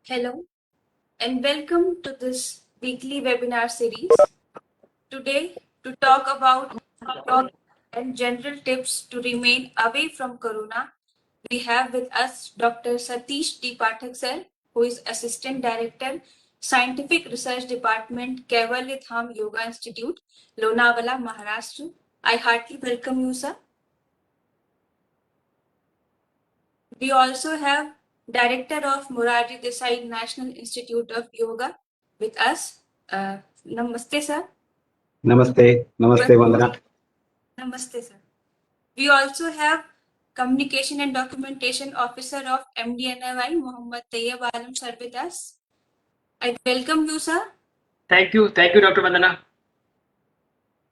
Hello and welcome to this weekly webinar series. Today, to talk about yoga and general tips to remain away from Corona, we have with us Dr. Satish D. Pathak sir, who is Assistant Director, Scientific Research Department, Kaivalya Dham Yoga Institute, Lonavala, Maharashtra. I heartily welcome you, sir. We also have Director of Morarji Desai National Institute of Yoga with us. Namaste, sir. Namaste. Namaste, Vandana. Namaste, sir. We also have Communication and Documentation Officer of MDNY, Muhammad Tayyab Alam sir with us. I welcome you, sir. Thank you, Dr. Vandana.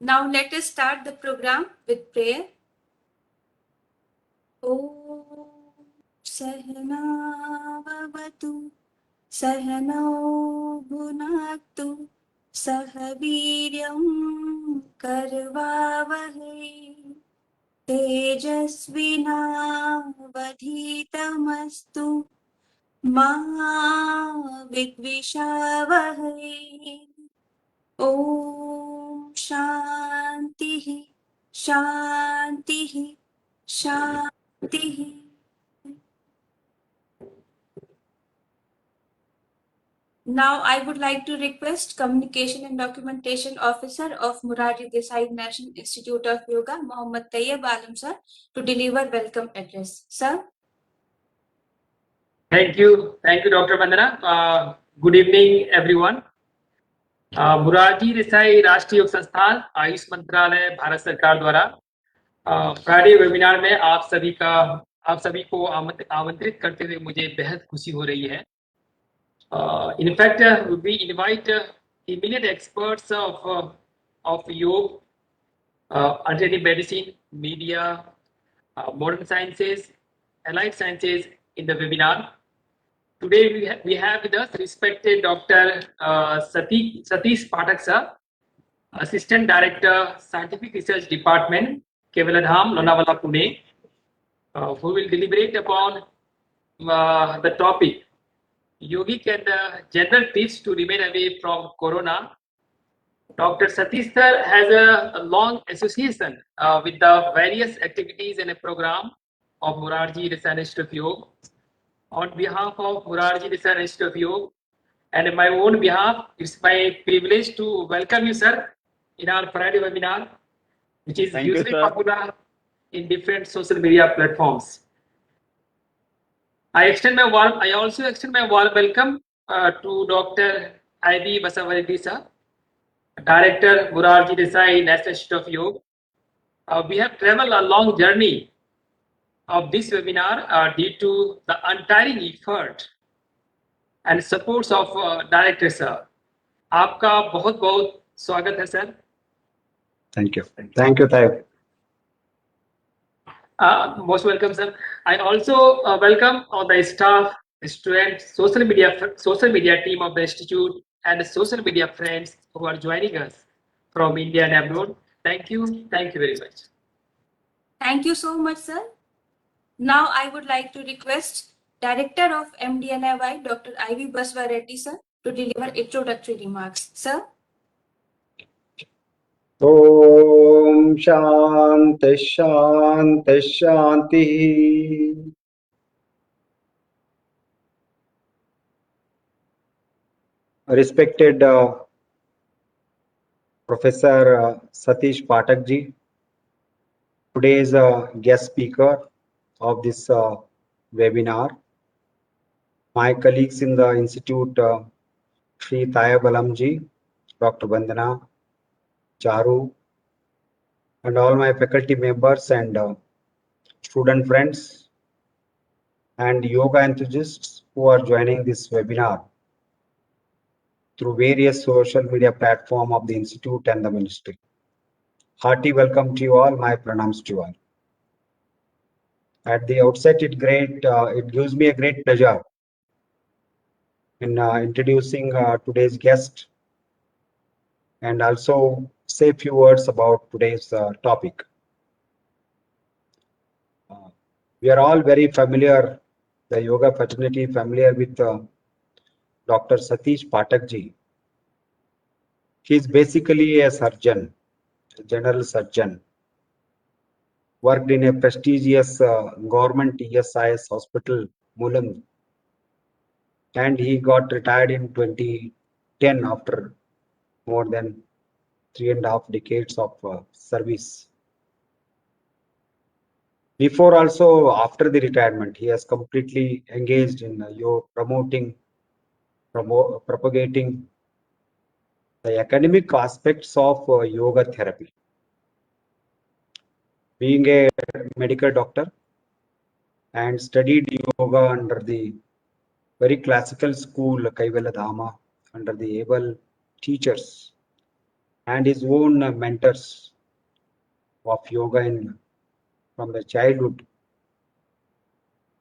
Now let us start the program with prayer. Om Sahana Vavatu Sahano Bhunaktu Sahaviryam Karvavahe Tejasvinavadhitamastu Ma Vidvishavahe. Om Shantihi Shantihi Shantihi. Now, I would like to request Communication and Documentation Officer of Morarji Desai National Institute of Yoga, Muhammad Tayyab Alam sir, to deliver welcome address. Sir. Thank you, Dr. Vandana. Good evening, everyone. Morarji Desai राष्ट्रीय योग संस्थान आयुष मंत्रालय भारत सरकार द्वारा Friday webinar में आप सभी को आमंत्रित करते हुए मुझे बेहद खुशी हो रही है. In fact, we invite eminent experts of yoga, alternative medicine, media, modern sciences, allied sciences in the webinar. Today we have with us respected Dr. Satish Pathak sir, Assistant Director, Scientific Research Department, Kaivalya Dham, Lonavala, Pune, who will deliberate upon the topic Yogic and general tips to remain away from Corona. Dr. Satish sir has a long association with the various activities and a program of Morarji Desai Institute of Yoga. On behalf of Morarji Desai Institute of Yoga and on my own behalf, it's my privilege to welcome you, sir, in our Friday webinar, which is usually popular in different social media platforms. I also extend my warm welcome to Dr. I.B. Basavareddy sir, Director, Morarji Desai National Institute of Yoga. We have traveled a long journey of this webinar due to the untiring effort and supports of Director sir. आपका बहुत बहुत स्वागत है sir. Thank you, Tayyab. Most welcome, sir. I also welcome all the staff, students, social media team of the institute, and the social media friends who are joining us from India and abroad. Thank you very much. Thank you so much, sir. Now I would like to request Director of MDNY, Dr. I.V. Basavareddy sir, to deliver introductory remarks. Sir. Om Shanti Shanti Shanti. Respected Professor Satish Pathak ji, today's guest speaker of this webinar, my colleagues in the institute, Shri Tayyab Alam ji, Dr. Vandana, Charu, and all my faculty members and student friends and yoga enthusiasts who are joining this webinar through various social media platforms of the institute and the ministry. Hearty welcome to you all, my pranams to you all. At the outset, it gives me a great pleasure in introducing today's guest and also say a few words about today's topic. We are all very familiar, the yoga fraternity, familiar with Dr. Satish Pathak ji. He is basically a surgeon, a general surgeon, worked in a prestigious government ESIS hospital, Mulang, and he got retired in 2010 after more than 3.5 decades of service. Before also, after the retirement, he has completely engaged in propagating the academic aspects of yoga therapy. Being a medical doctor and studied yoga under the very classical school Kaivalya Dhama, under the able teachers and his own mentors of yoga from the childhood.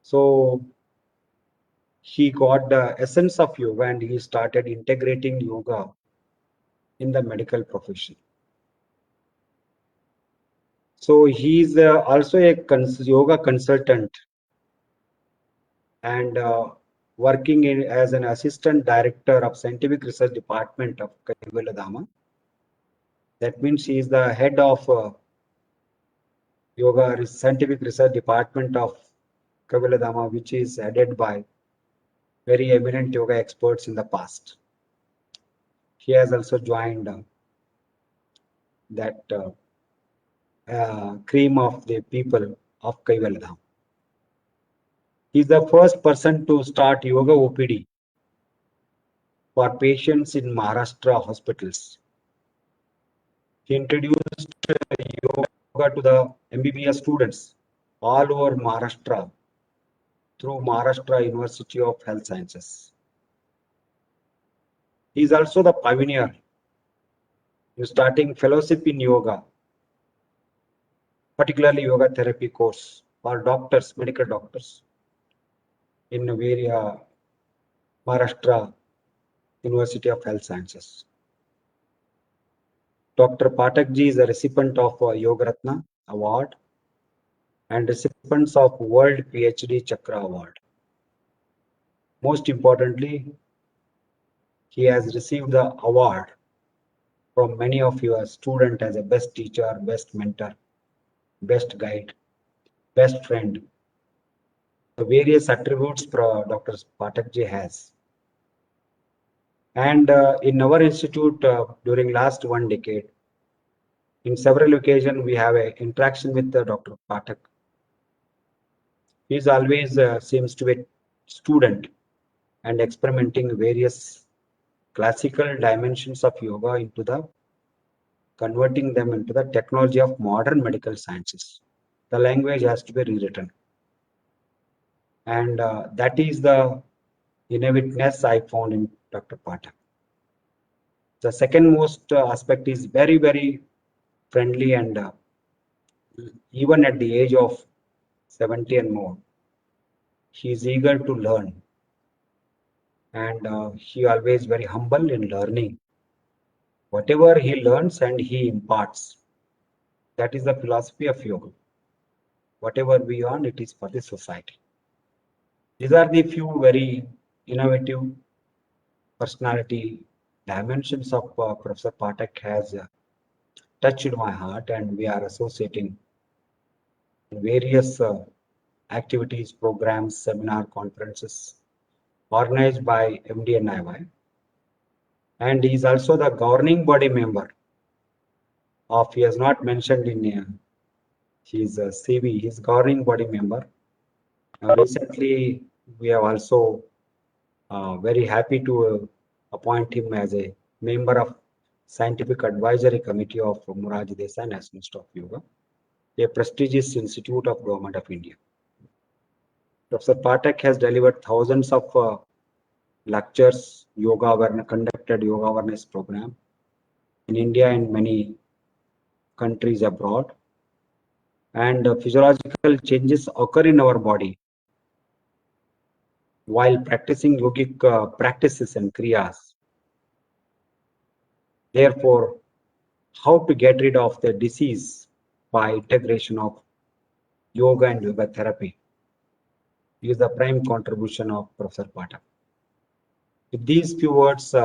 So he got the essence of yoga and he started integrating yoga in the medical profession. So he is also a yoga consultant and working as an assistant director of scientific research department of Kaivalya Dhama. That means he is the head of yoga scientific research department of Kaivalya Dhama, which is headed by very eminent yoga experts in the past. He has also joined that cream of the people of Kaivalya Dhama. He is the first person to start yoga OPD for patients in Maharashtra hospitals. He introduced yoga to the MBBS students all over Maharashtra through Maharashtra University of Health Sciences. He is also the pioneer in starting fellowship in yoga, particularly yoga therapy course for doctors, medical doctors in Maharashtra University of Health Sciences. Dr. Pathak ji is a recipient of Yoga Ratna Award and recipients of World PhD Chakra Award. Most importantly, he has received the award from many of your students as a best teacher, best mentor, best guide, best friend. The various attributes Dr. Pathak ji has. And in our institute, during last 1 decade, in several occasions, we have an interaction with Dr. Pathak. He is always seems to be a student and experimenting various classical dimensions of yoga into converting them into the technology of modern medical sciences. The language has to be rewritten. And that is the innovativeness I found in Dr. Pathak. The second most aspect is very, very friendly and even at the age of 70 and more, he is eager to learn and he always very humble in learning. Whatever he learns and he imparts, that is the philosophy of yoga. Whatever we earn, it is for the society. These are the few very innovative personality dimensions of Professor Pathak has touched my heart, and we are associating various activities, programs, seminar, conferences organized by MDNIY. And he is also the governing body member of, he has not mentioned in his CV, he is governing body member. Recently, we have also very happy to appoint him as a member of Scientific Advisory Committee of Morarji Desai National Institute of Yoga, a prestigious institute of Government of India. Professor Pathak has delivered thousands of lectures, conducted yoga awareness program in India and many countries abroad. And physiological changes occur in our body while practicing yogic practices and kriyas. Therefore, how to get rid of the disease by integration of yoga and yoga therapy is the prime contribution of Professor Pathak. With these few words,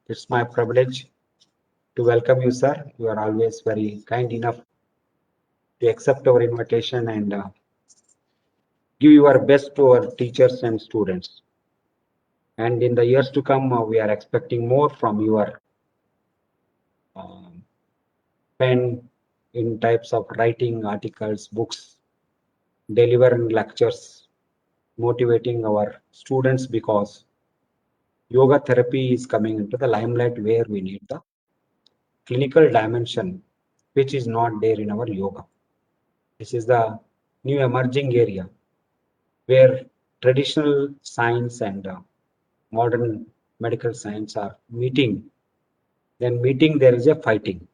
it's my privilege to welcome you, sir. You are always very kind enough to accept our invitation and give your best to our teachers and students. And in the years to come, we are expecting more from your pen in types of writing articles, books, delivering lectures, motivating our students, because yoga therapy is coming into the limelight where we need the clinical dimension, which is not there in our yoga. This is the new emerging area where traditional science and modern medical science are meeting. Then meeting, there is a fighting.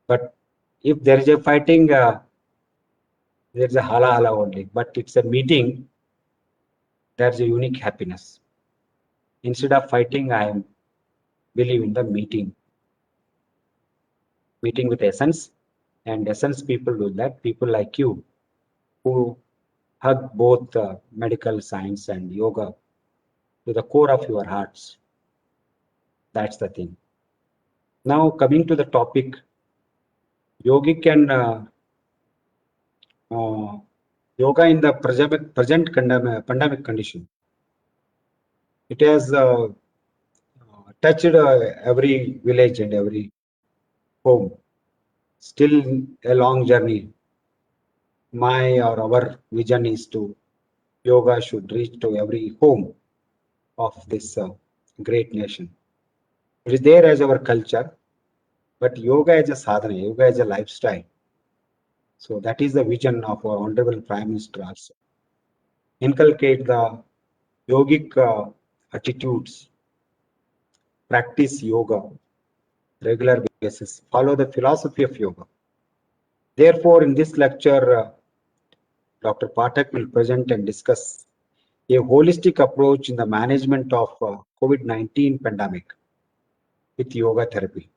But if there is a fighting, there is a hala hala only. But it's a meeting, there's a unique happiness. Instead of fighting, I believe in the meeting with essence, and essence people do that. People like you who hug both medical science and yoga to the core of your hearts. That's the thing. Now coming to the topic, yogic and yoga in the present pandemic condition. It has touched every village and every home. Still a long journey. My or our vision is to yoga should reach to every home of this great nation. It is there as our culture, but yoga is a sadhana, yoga is a lifestyle. So that is the vision of our Honorable Prime Minister also. Inculcate the yogic attitudes, practice yoga regular basis, follow the philosophy of yoga. Therefore, in this lecture, Dr. Pathak will present and discuss a holistic approach in the management of COVID-19 pandemic with yoga therapy.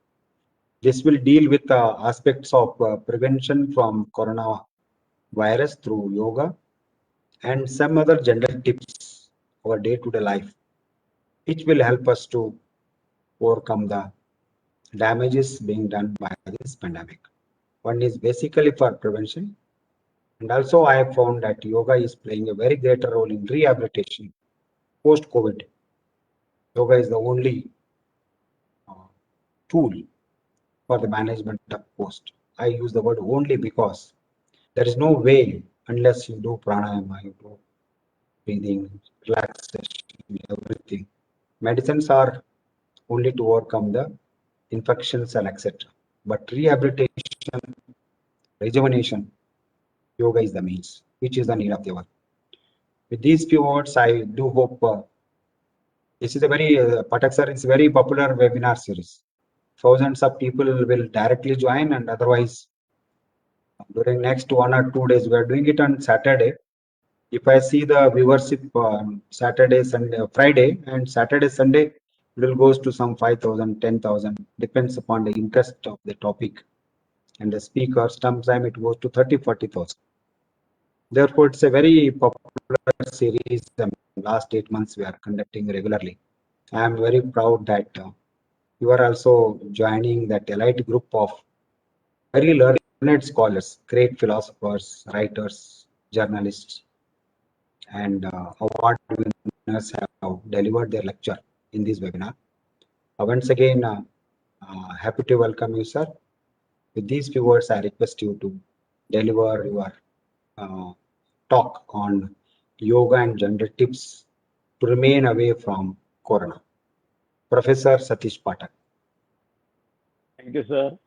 This will deal with aspects of prevention from coronavirus through yoga and some other general tips for day-to-day life, which will help us to overcome the damages being done by this pandemic. One is basically for prevention, and also I have found that yoga is playing a very greater role in rehabilitation post-COVID. Yoga is the only tool for the management of post. I use the word only because there is no way unless you do pranayama, you do breathing, relaxation, everything. Medicines are only to overcome the infections and etc. But rehabilitation, rejuvenation, yoga is the means, which is the need of the hour. With these few words, I do hope this is a very Pathak sir, it's a very popular webinar series. Thousands of people will directly join, and otherwise during next 1 or 2 days, we are doing it on Saturday. If I see the viewership Saturday, Sunday, Friday, and Saturday, Sunday, it will goes to some 5,000, 10,000, depends upon the interest of the topic and the speaker. Sometimes it goes to 30, 40,000. Therefore, it's a very popular series. Last 8 months, we are conducting regularly. I am very proud that you are also joining that elite group of very learned scholars, great philosophers, writers, journalists, and award winners have delivered their lecture in this webinar. Once again, happy to welcome you, sir. With these few words, I request you to deliver your talk on yoga and general tips to remain away from corona. Professor Satish Pathak. Thank you, sir.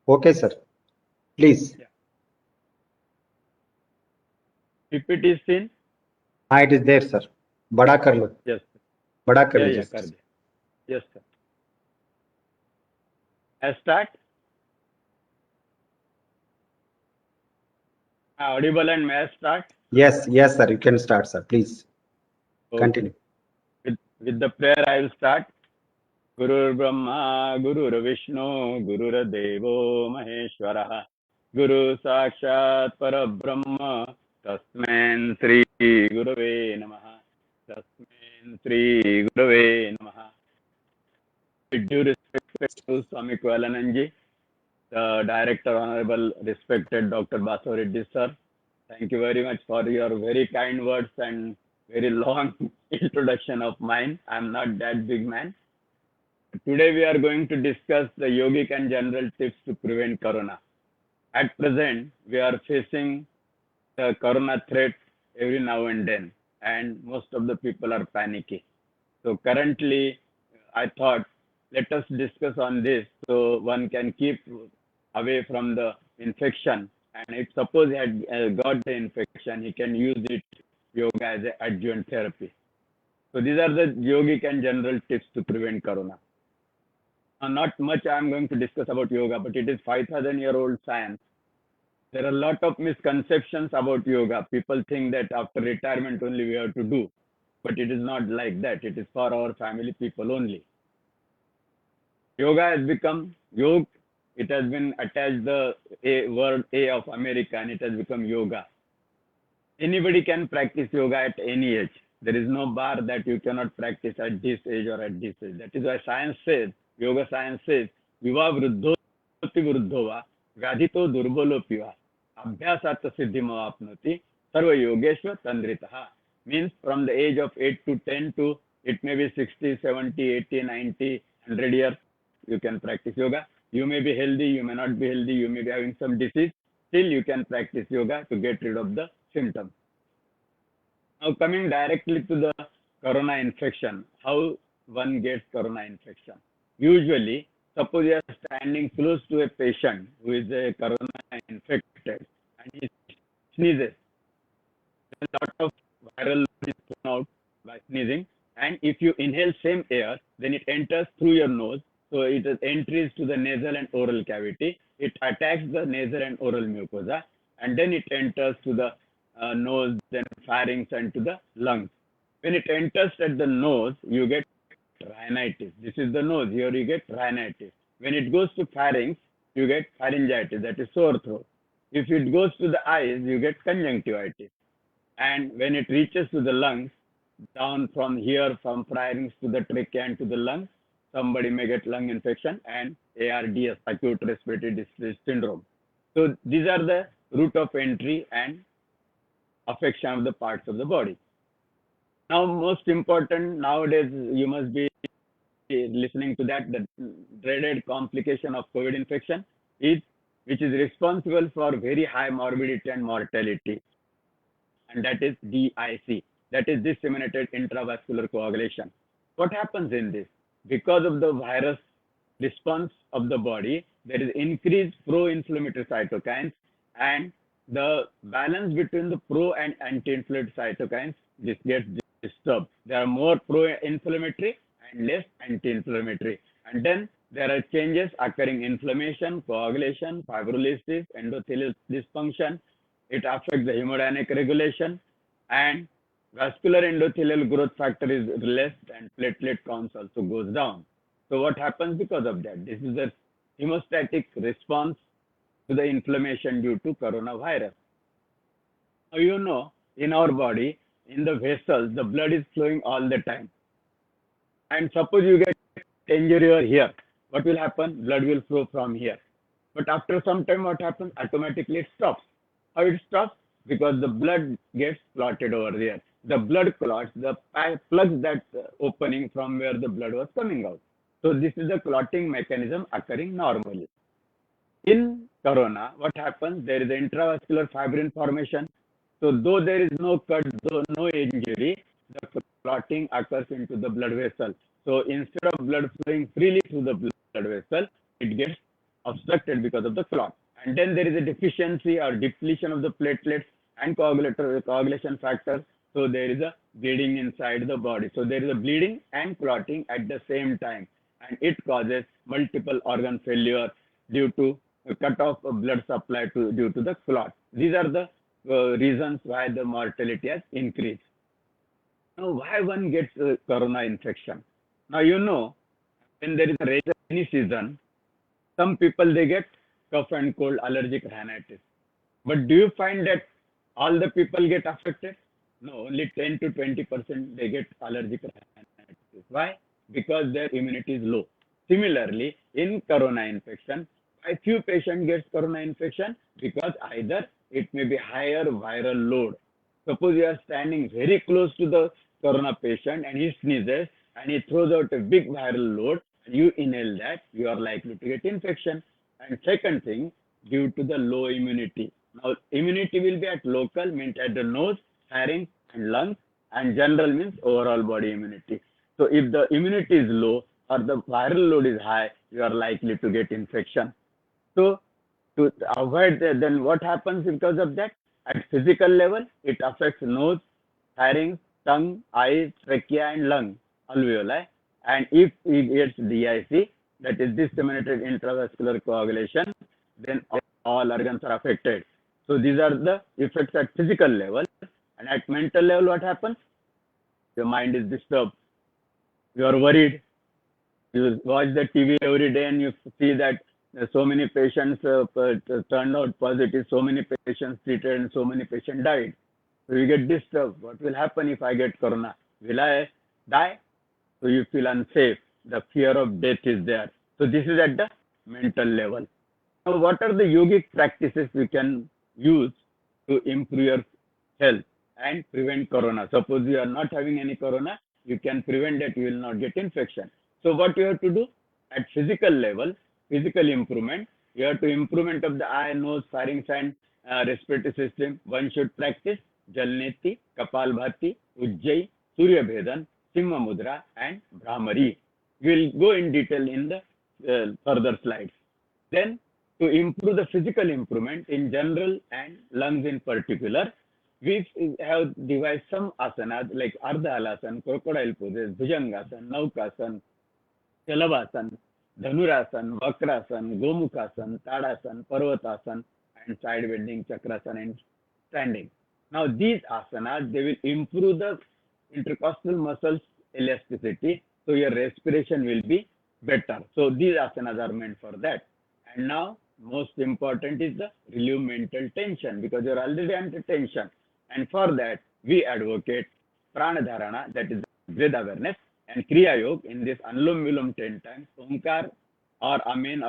Okay, sir. Please. Yeah. PPT seen? It is there, sir. Bada kar lo. Yes. Bada kar Yeah, लीजिए, yeah, sir. कर दिया. Yes, sir. I start? Audible and may I start? Yes, yes, sir. You can start, sir. Please Okay. continue. With the prayer, I will start. Gurur Brahma, Gurur Vishnu, Gurur Devo Maheshwara, Guru Sakshat Parabrahma, Tasmain Sri Gurave Namaha, Tasmain Sri Gurave Namaha. With due respect to Swami Kvalananji, the Director, Honorable Respected Dr. Basu Reddy sir, thank you very much for your very kind words and very long introduction of mine. I'm not that big man. Today we are going to discuss the yogic and general tips to prevent corona. At present, we are facing the corona threat every now and then, and most of the people are panicky. So currently, I thought, let us discuss on this so one can keep away from the infection. And if suppose he had got the infection, he can use it yoga as an adjuvant therapy. So these are the yogic and general tips to prevent corona. Not much I am going to discuss about yoga, but it is 5,000-year-old science. There are a lot of misconceptions about yoga. People think that after retirement only we have to do, but it is not like that. It is for our family people only. Yoga has become yoga. It has been attached the word A of America, and it has become yoga. Anybody can practice yoga at any age. There is no bar that you cannot practice at this age or at this age. That is why science says, yoga science says, Viva Vruddhoti Vruddhova, Vyadhito Durbalopi va, Abhyasat Siddhimavapnoti, Sarva Yogeshwa Tandritaha. Means from the age of 8 to 10 to it may be 60, 70, 80, 90, 100 years, you can practice yoga. You may be healthy, you may not be healthy, you may be having some disease. Still you can practice yoga to get rid of the symptoms. Now coming directly to the corona infection, how one gets corona infection. Usually, suppose you are standing close to a patient who is a corona infected and he sneezes. A lot of viral load is thrown out by sneezing, and if you inhale same air, then it enters through your nose. So it enters to the nasal and oral cavity. It attacks the nasal and oral mucosa, and then it enters to the nose, then pharynx, and to the lungs. When it enters at the nose, you get rhinitis. This is the nose. Here you get rhinitis. When it goes to pharynx, you get pharyngitis, that is sore throat. If it goes to the eyes, you get conjunctivitis. And when it reaches to the lungs, down from here, from pharynx to the trachea and to the lungs, somebody may get lung infection and ARDS, acute respiratory distress syndrome. So these are the route of entry and affection of the parts of the body. Now, most important nowadays, you must be listening to that, the dreaded complication of COVID infection is, which is responsible for very high morbidity and mortality, and that is DIC, that is disseminated intravascular coagulation. What happens in this? Because of the virus response of the body, there is increased pro-inflammatory cytokines, and the balance between the pro and anti-inflammatory cytokines this gets disturbed. There are more pro-inflammatory and less anti-inflammatory, and then there are changes occurring: inflammation, coagulation, fibrolysis, endothelial dysfunction. It affects the hemodynamic regulation, and vascular endothelial growth factor is less, and platelet counts also goes down. So what happens because of that? This is a hemostatic response to the inflammation due to coronavirus. Now, you know, in our body, in the vessels, the blood is flowing all the time. And suppose you get injury over here, what will happen? Blood will flow from here. But after some time, what happens? Automatically it stops. How it stops? Because the blood gets clotted over there. The blood clots, the plugs that opening from where the blood was coming out. So this is the clotting mechanism occurring normally. In corona, what happens? There is an intravascular fibrin formation. So though there is no cut, though no injury, the clotting occurs into the blood vessel. So instead of blood flowing freely through the blood vessel, it gets obstructed because of the clot. And then there is a deficiency or depletion of the platelets and coagulation factors. So there is a bleeding inside the body. So there is a bleeding and clotting at the same time. And it causes multiple organ failure due to cut off of blood supply due to the clot. These are the reasons why the mortality has increased. Now, why one gets corona infection? Now, when there is a rainy season, some people they get cough and cold, allergic rhinitis. But do you find that all the people get affected? No, only 10 to 20% they get allergic rhinitis. Why? Because their immunity is low. Similarly, in corona infection, why few patients get corona infection? Because either it may be higher viral load. Suppose you are standing very close to the corona patient and he sneezes and he throws out a big viral load, and you inhale that, you are likely to get infection. And second thing, due to the low immunity. Now, immunity will be at local, means at the nose, pharynx, and lungs, and general means overall body immunity. So, if the immunity is low or the viral load is high, you are likely to get infection. So, to avoid that, then what happens because of that? At physical level, it affects nose, pharynx, tongue, eyes, trachea, and lung, alveoli. And if it gets DIC, that is disseminated intravascular coagulation, then all organs are affected. So these are the effects at physical level. And at mental level, what happens? Your mind is disturbed. You are worried. You watch the TV every day and you see that so many patients turned out positive, so many patients treated, and so many patients died. So you get disturbed. What will happen if I get corona? Will I die? So you feel unsafe. The fear of death is there. So this is at the mental level. Now, what are the yogic practices we can use to improve your health and prevent corona? Suppose you are not having any corona, you can prevent that you will not get infection. So what you have to do? At physical level, physical improvement, you have to improvement of the eye, nose, pharynx, and respiratory system. One should practice Jalneti, Kapalbhati, Ujjayi, Surya Bhedan, Simha Mudra, and Brahmari. We will go in detail in the further slides. Then, to improve the physical improvement in general and lungs in particular, we have devised some asanas like Ardha Halasana, crocodile poses, Bhujangasana, Naukasana, Shalabhasana, Dhanurasana, Vakrasana, Gomukhasana, Tadasana, Parvatasana, and side bending, Chakrasana, and standing. Now, these asanas, they will improve the intercostal muscles elasticity, so your respiration will be better. So, these asanas are meant for that. And now, most important is the relieve mental tension, because you are already under tension. And for that, we advocate Pranadharana, that is breath awareness, and Kriya Yoga in this Anulom Vilom 10 times, Omkar or Amen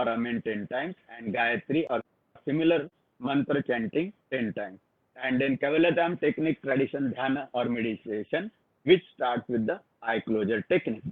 10 times, and Gayatri or similar mantra chanting 10 times. And then Kavalatam technique, tradition, dhyana or meditation, which starts with the eye closure technique.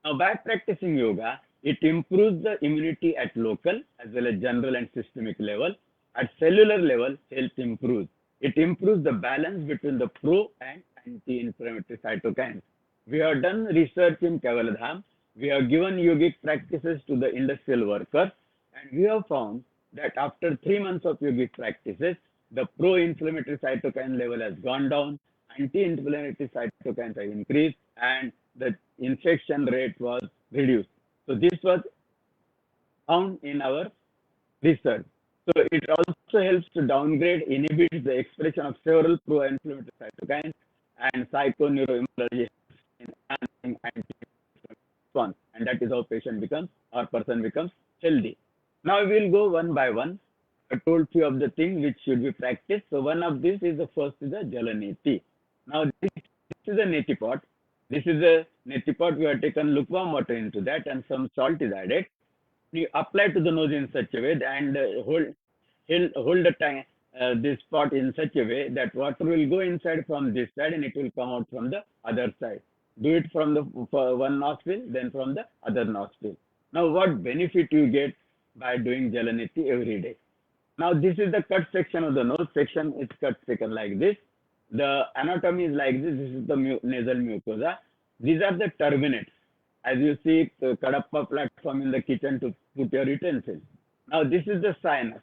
Now, by practicing yoga, it improves the immunity at local as well as general and systemic level. At cellular level, health improves. It improves the balance between the pro and anti-inflammatory cytokines. We have done research in Kavaladham. We have given yogic practices to the industrial workers, and we have found that after 3 months of yogic practices, the pro-inflammatory cytokine level has gone down, anti-inflammatory cytokines have increased, and the infection rate was reduced. So this was found in our research. So it also helps to downgrade, inhibit the expression of several pro-inflammatory cytokines, and psychoneuroimmunology in enhancing anti-inflammatory response. And that is how patient becomes or person becomes healthy. Now we will go one by one. I told few of the things which should be practiced. So one of these is the first is the Jalaneti. Now this is a neti pot. This is a neti pot. We have taken lukewarm water into that and some salt is added. You apply to the nose in such a way and hold the tank, this pot in such a way that water will go inside from this side and it will come out from the other side. Do it from the one nostril, then from the other nostril. Now what benefit you get by doing Jalaneti every day? Now this is the cut section of the nose section. It's cut section like this. The anatomy is like this. This is the nasal mucosa. These are the turbinates. As you see, the Kadappa platform in the kitchen to put your utensils. Now this is the sinus.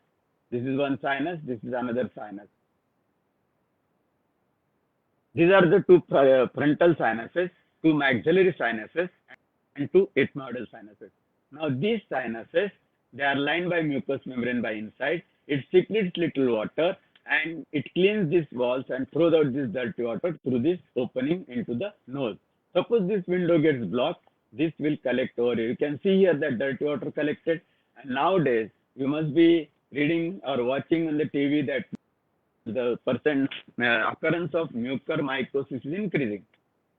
This is one sinus. This is another sinus. These are the two frontal sinuses, two maxillary sinuses, and two ethmoidal sinuses. Now these sinuses, they are lined by mucous membrane by inside. It secretes little water and it cleans these walls and throws out this dirty water through this opening into the nose. Suppose this window gets blocked, this will collect over here. You can see here that dirty water collected. And nowadays, you must be reading or watching on the TV that the occurrence of mucormycosis is increasing.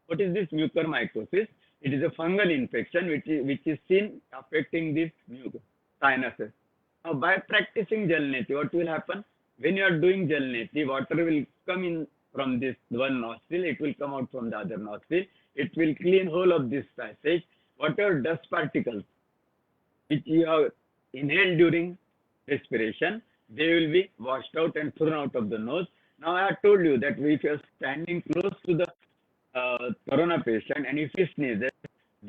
What is this mucormycosis? It is a fungal infection which is seen affecting these sinuses. Now, by practicing Jalneti, what will happen? When you are doing Jalneti, water will come in from this one nostril, it will come out from the other nostril. It will clean whole of this passage. Whatever dust particles which you have inhaled during respiration, they will be washed out and thrown out of the nose. Now, I have told you that if you are standing close to the corona patient and if he sneezes,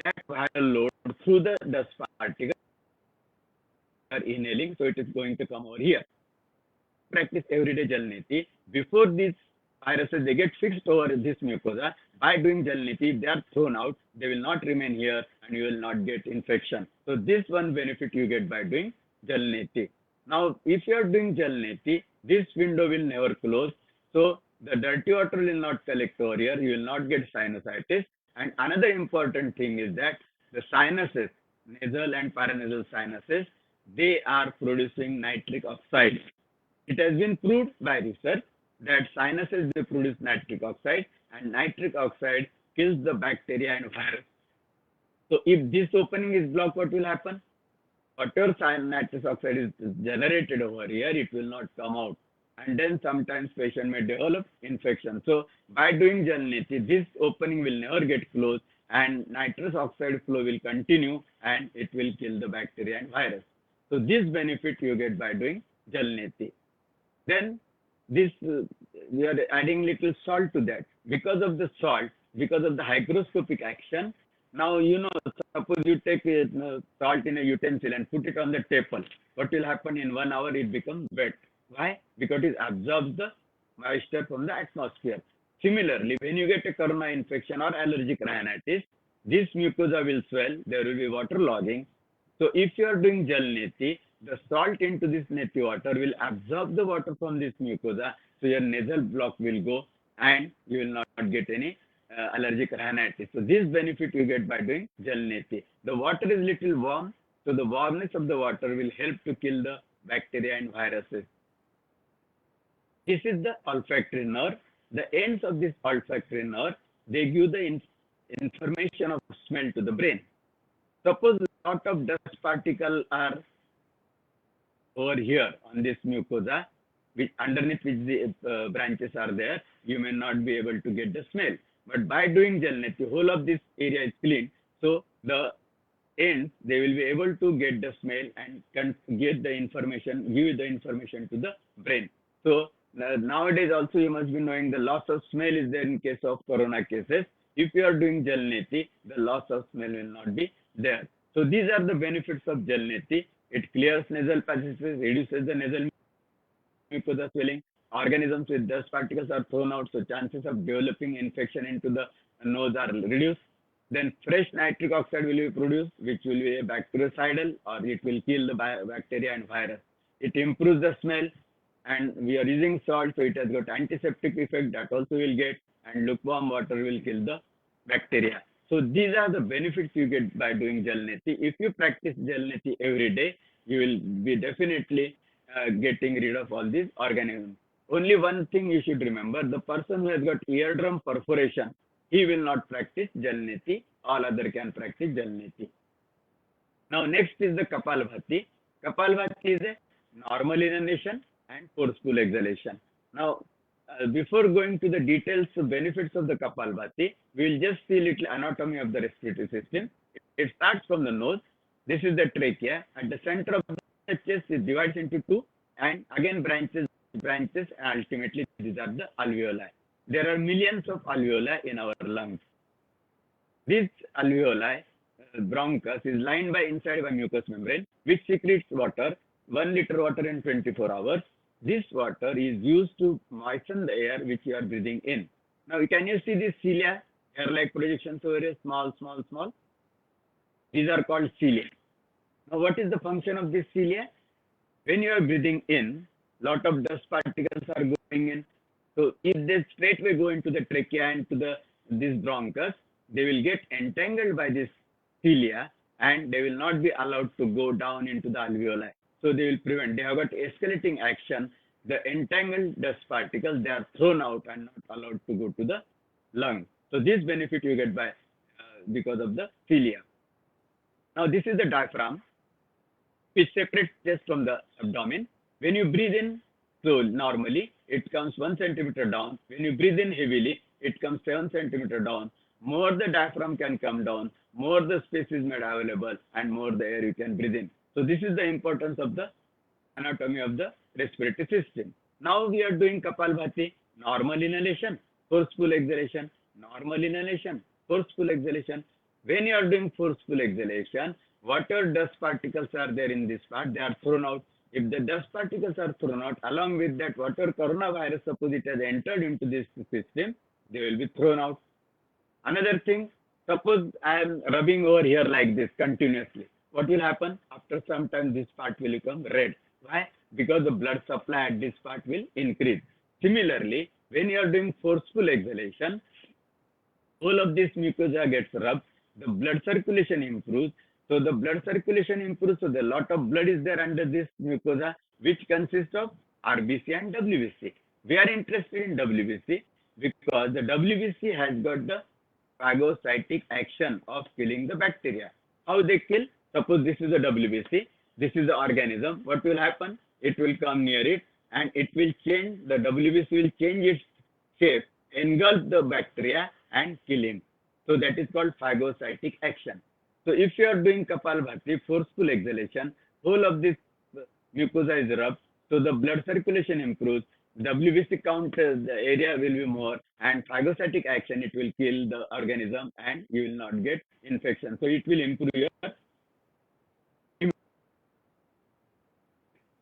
that viral load through the dust particles are inhaling, so it is going to come over here. Practice everyday Jalneti. Before these viruses, they get fixed over this mucosa. By doing Jalneti, if they are thrown out, they will not remain here and you will not get infection. So this one benefit you get by doing Jalneti. Now, if you are doing Jalneti, this window will never close. So the dirty water will not collect over here. You will not get sinusitis. And another important thing is that the sinuses, nasal and paranasal sinuses, they are producing nitric oxide. It has been proved by research that sinuses, they produce nitric oxide, and nitric oxide kills the bacteria and virus. So if this opening is blocked, what will happen? Whatever nitric oxide is generated over here, it will not come out. And then sometimes patient may develop infection. So by doing Jalneti, this opening will never get closed and nitrous oxide flow will continue and it will kill the bacteria and virus. So this benefit you get by doing Jalneti. Then this, we are adding little salt to that. Because of the salt, because of the hygroscopic action, now, you know, suppose you take salt in a utensil and put it on the table. What will happen in 1 hour? It becomes wet. Why? Because it absorbs the moisture from the atmosphere. Similarly, when you get a corona infection or allergic rhinitis, this mucosa will swell, there will be water logging. So if you are doing Jalneti, the salt into this neti water will absorb the water from this mucosa, so your nasal block will go and you will not get any allergic rhinitis. So this benefit you get by doing Jalneti. The water is little warm, so the warmness of the water will help to kill the bacteria and viruses. This is the olfactory nerve. The ends of this olfactory nerve, they give the information of smell to the brain. Suppose a lot of dust particles are over here on this mucosa, which underneath which the branches are there, you may not be able to get the smell. But by doing Jalneti, the whole of this area is clean. So the ends, they will be able to get the smell and can get the information, give the information to the brain. So nowadays also you must be knowing the loss of smell is there in case of corona cases. If you are doing Jalneti, the loss of smell will not be there. So these are the benefits of Jalneti. It clears nasal passages, reduces the nasal mucosa swelling. Organisms with dust particles are thrown out, so chances of developing infection into the nose are reduced. Then fresh nitric oxide will be produced, which will be a bactericidal, or it will kill the bacteria and virus. It improves the smell, and we are using salt, so it has got antiseptic effect that also will get, and lukewarm water will kill the bacteria. So these are the benefits you get by doing Jalneti. If you practice Jalneti every day, you will be definitely getting rid of all these organisms. Only one thing you should remember, the person who has got eardrum perforation, he will not practice Jalneti. All other can practice Jalneti. Now next is the Kapalbhati. Kapalbhati is a normal inhalation and forceful exhalation. Now before going to the details of benefits of the Kapalbhati, we will just see little anatomy of the respiratory system. It starts from the nose. This is the trachea. At the center of the chest, it divides into two and again branches, ultimately these are the alveoli. There are millions of alveoli in our lungs. This alveoli, bronchus, is lined by inside by mucous membrane, which secretes water, 1 liter water in 24 hours. This water is used to moisten the air which you are breathing in. Now, can you see this cilia, hair-like projections over here, small, small, small? These are called cilia. Now, what is the function of this cilia? When you are breathing in, lot of dust particles are going in. So if they straightway go into the trachea and to this bronchus, they will get entangled by this cilia and they will not be allowed to go down into the alveoli. So they will prevent. They have got escalating action. The entangled dust particles, they are thrown out and not allowed to go to the lung. So this benefit you get by because of the cilia. Now this is the diaphragm, which separates chest from the abdomen. When you breathe in, so normally it comes 1 centimeter down. When you breathe in heavily, it comes 7 centimeter down. More the diaphragm can come down, more the space is made available, and more the air you can breathe in. So this is the importance of the anatomy of the respiratory system. Now we are doing Kapalbhati, normal inhalation, forceful exhalation, normal inhalation, forceful exhalation. When you are doing forceful exhalation, whatever dust particles are there in this part, they are thrown out. If the dust particles are thrown out, along with that, whatever coronavirus, suppose it has entered into this system, they will be thrown out. Another thing, suppose I am rubbing over here like this continuously. What will happen? After some time, this part will become red. Why? Because the blood supply at this part will increase. Similarly, when you are doing forceful exhalation, all of this mucosa gets rubbed, the blood circulation improves. So the blood circulation improves, so the lot of blood is there under this mucosa, which consists of RBC and WBC. We are interested in WBC because the WBC has got the phagocytic action of killing the bacteria. How they kill? Suppose this is the WBC, this is the organism. What will happen? It will come near it and it will change, the WBC will change its shape, engulf the bacteria and kill him. So that is called phagocytic action. So if you are doing Kapalbhati, forceful exhalation, whole of this mucosa is rubbed, so the blood circulation improves, WBC count, the area will be more, and phagocytic action, it will kill the organism and you will not get infection. So it will improve your immunity.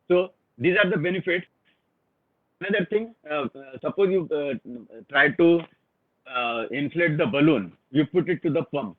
So these are the benefits. Another thing, suppose you try to inflate the balloon, you put it to the pump.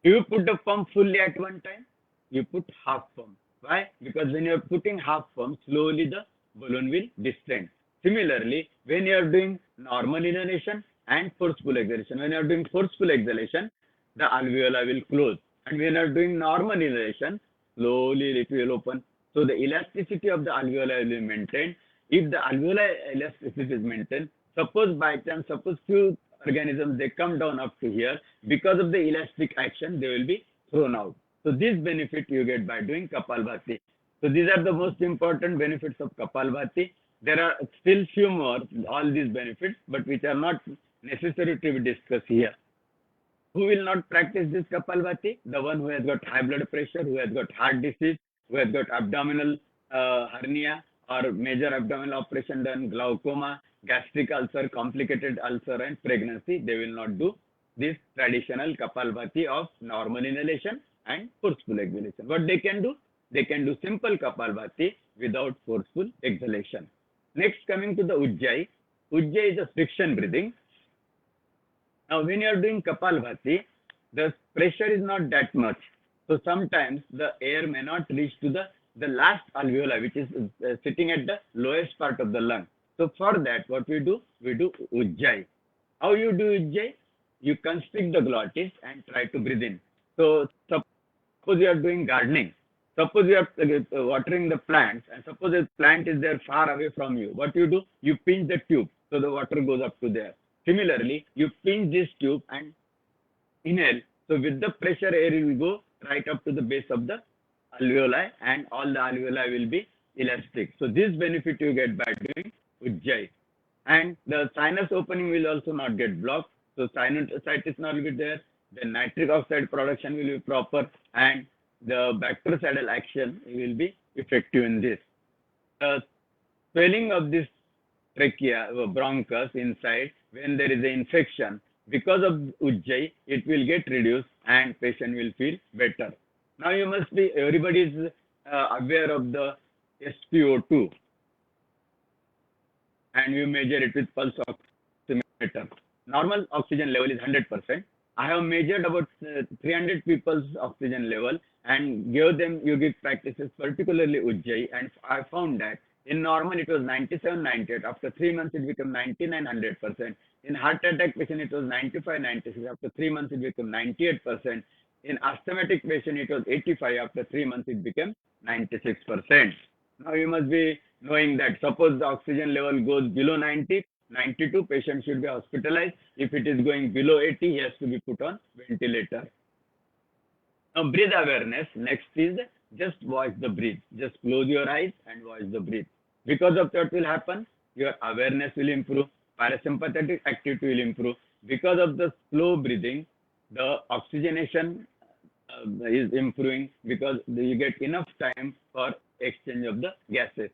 Do you put the pump fully at one time? You put half pump. Why? Because when you are putting half pump, slowly the balloon will descend. Similarly, when you are doing normal inhalation and forceful exhalation, when you are doing forceful exhalation, the alveoli will close. And when you are doing normal inhalation, slowly it will open. So the elasticity of the alveoli will be maintained. If the alveoli elasticity is maintained, suppose by chance, suppose few organisms, they come down up to here, because of the elastic action, they will be thrown out. So this benefit you get by doing Kapalbhati. So these are the most important benefits of Kapalbhati. There are still few more, all these benefits, but which are not necessary to be discussed here. Who will not practice this Kapalbhati? The one who has got high blood pressure, who has got heart disease, who has got abdominal hernia or major abdominal operation done, glaucoma, gastric ulcer, complicated ulcer and pregnancy. They will not do this traditional Kapalbhati of normal inhalation and forceful exhalation. What they can do? They can do simple Kapalbhati without forceful exhalation. Next, coming to the Ujjayi. Ujjayi is a friction breathing. Now, when you are doing Kapalbhati, the pressure is not that much. So sometimes the air may not reach to the last alveoli, which is sitting at the lowest part of the lung. So for that, what we do Ujjayi. How you do Ujjayi? You constrict the glottis and try to breathe in. So suppose you are doing gardening. Suppose you are watering the plants, and suppose a plant is there far away from you. What you do? You pinch the tube, so the water goes up to there. Similarly, you pinch this tube and inhale. So with the pressure, air will go right up to the base of the alveoli, and all the alveoli will be elastic. So this benefit you get by doing Ujjayi. And the sinus opening will also not get blocked. So sinusitis not will be there. The nitric oxide production will be proper, and the bactericidal action will be effective in this. The swelling of this trachea, bronchus inside, when there is an infection, because of Ujjayi, it will get reduced and patient will feel better. Now you must be, everybody is aware of the SpO2, and you measure it with pulse oximeter. Normal oxygen level is 100%. I have measured about 300 people's oxygen level and gave them yogic practices, particularly Ujjayi, and I found that In normal, it was 97, 98. After 3 months, it became 99, 100%. In heart attack patient, it was 95, 96. After 3 months, it became 98%. In asthmatic patient, it was 85. After 3 months, it became 96%. Now you must be knowing that suppose the oxygen level goes below 90, 92, patient should be hospitalized. If it is going below 80, he has to be put on ventilator. Now breathe awareness. Next is just watch the breathe. Just close your eyes and watch the breathe. Because of that will happen, your awareness will improve, parasympathetic activity will improve. Because of the slow breathing, the oxygenation is improving because you get enough time for exchange of the gases.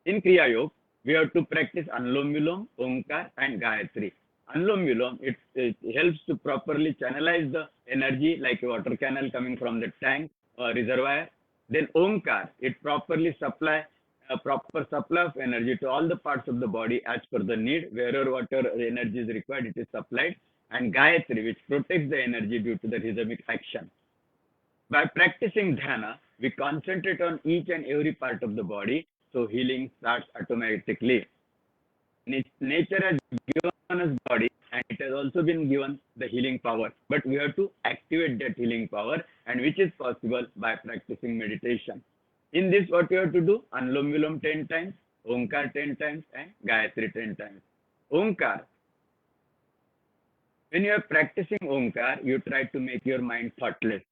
In Kriya Yoga, we have to practice Anulom Vilom, Omkar and Gayatri. Anulom Vilom, it helps to properly channelize the energy like a water canal coming from the tank or reservoir. Then Omkar, it properly supply a proper supply of energy to all the parts of the body as per the need. Wherever water energy is required, it is supplied. And Gayatri, which protects the energy due to the rhythmic action. By practicing dhyana, we concentrate on each and every part of the body, so healing starts automatically. Nature has given us body and it has also been given the healing power, but we have to activate that healing power, and which is possible by practicing meditation. In this, what you have to do? Anulom Vilom 10 times, Omkar 10 times and Gayatri 10 times. Omkar. When you are practicing Omkar, you try to make your mind thoughtless.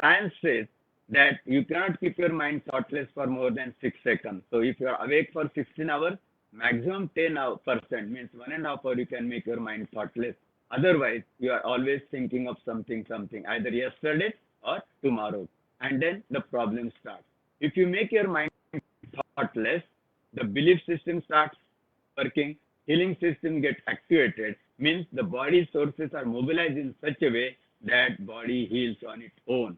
Science says that you cannot keep your mind thoughtless for more than 6 seconds. So if you are awake for 16 hours, maximum 10% means 1.5 hours you can make your mind thoughtless. Otherwise, you are always thinking of something, either yesterday or tomorrow. And then the problem starts. If you make your mind thoughtless, the belief system starts working, healing system gets activated, means the body sources are mobilized in such a way that body heals on its own.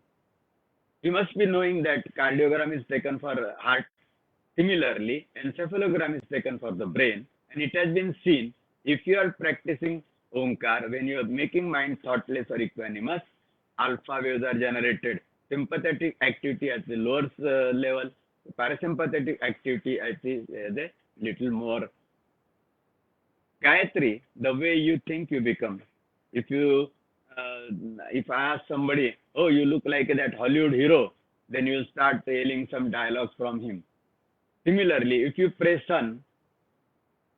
You must be knowing that cardiogram is taken for heart. Similarly, encephalogram is taken for the brain, and it has been seen if you are practicing Omkar, when you are making mind thoughtless or equanimous, alpha waves are generated, sympathetic activity at the lower level, parasympathetic activity at the little more. Gayatri, the way you think you become. If I ask somebody, oh, you look like that Hollywood hero, then you will start yelling some dialogues from him. Similarly, if you pray sun,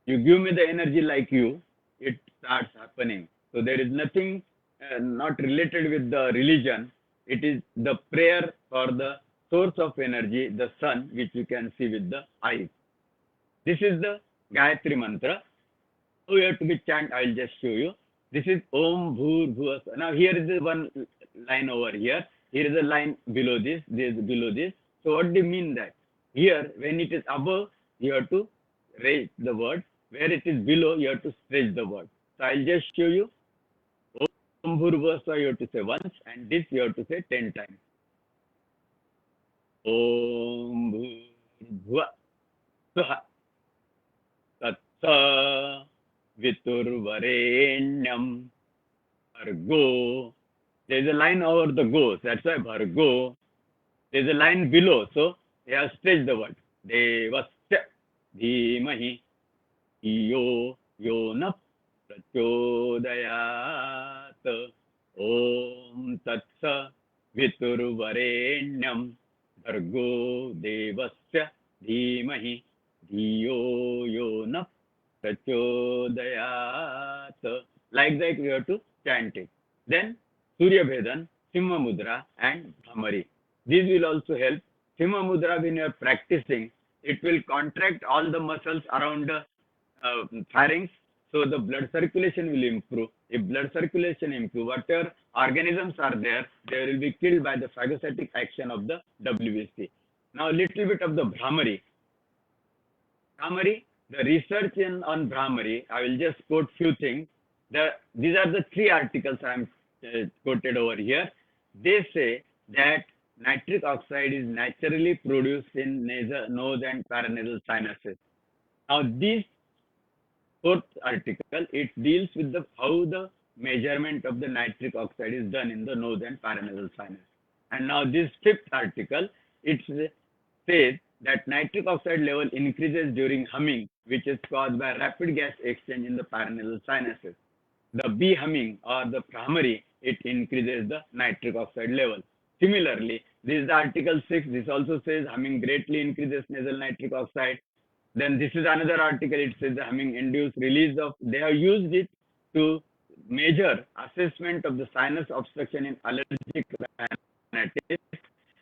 you give me the energy like you, it starts happening. So there is nothing not related with the religion. It is the prayer for the source of energy, the sun, which you can see with the eyes. This is the Gayatri mantra. So you have to be chant. I will just show you. This is Om Bhur Bhuva. Now here is the one line over here. Here is a line below this. This is below this. So what do you mean that? Here, when it is above, you have to raise the word. Where it is below, you have to stretch the word. So I'll just show you. Om Bhur Bhuva, you have to say once, and this you have to say 10 times. Om Bhur Bhuva Swaha Tatsa Viturvarenyam Bhargo. There is a line over the go, that's why Bhargo. There is a line below, so you have stretched the word. Devasya Dhimahi Iyo Yona Prachodayat Om Tatsa Viturvarenyam Bhargo Devasya Dhimahi Iyo Yona Prachodayat. Like that we have to chant it. Then Surya Bhedan, Simha Mudra and Bhramari. These will also help. Simha Mudra, when you are practicing, it will contract all the muscles around the pharynx, so the blood circulation will improve. If blood circulation improves, whatever organisms are there, they will be killed by the phagocytic action of the WBC. Now a little bit of the Bhramari. Bhramari, the research on Bhramari, I will just quote few things. These are the 3 articles I am quoted over here. They say that nitric oxide is naturally produced in nose and paranasal sinuses. Now this 4th article, it deals with how the measurement of the nitric oxide is done in the nose and paranasal sinus. And now this 5th article, it says that nitric oxide level increases during humming, which is caused by rapid gas exchange in the paranasal sinuses. The B humming or the primary, it increases the nitric oxide level. Similarly, this is Article 6. This also says humming greatly increases nasal nitric oxide. Then this is another article. It says the humming induced release of. They have used it to measure assessment of the sinus obstruction in allergic rhinitis,